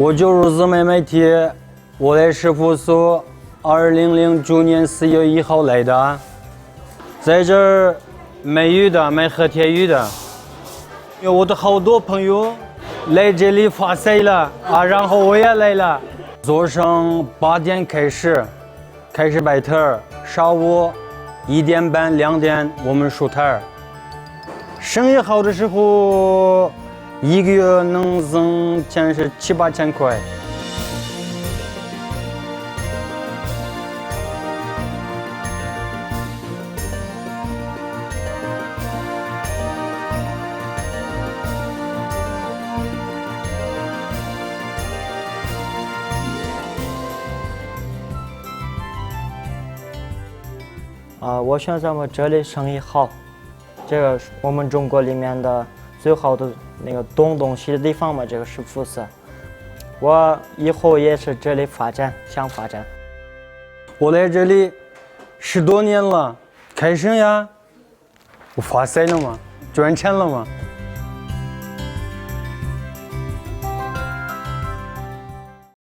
我就如自媒体，我的师傅是2009年4月1号来的，在这儿卖鱼的，卖和田鱼的。有我的好多朋友来这里发财了啊，然后我也来了。早上8点开始摆摊儿，上午1点半、2点我们收摊儿。生意好的时候，一个月能挣钱是7、8千块。我选择我这里生意好，这个是我们中国里面的最好的那个懂东西的地方嘛，这个是福斯。我以后也是这里想发展。我来这里10多年了，开心呀，我发财了吗？赚钱了吗？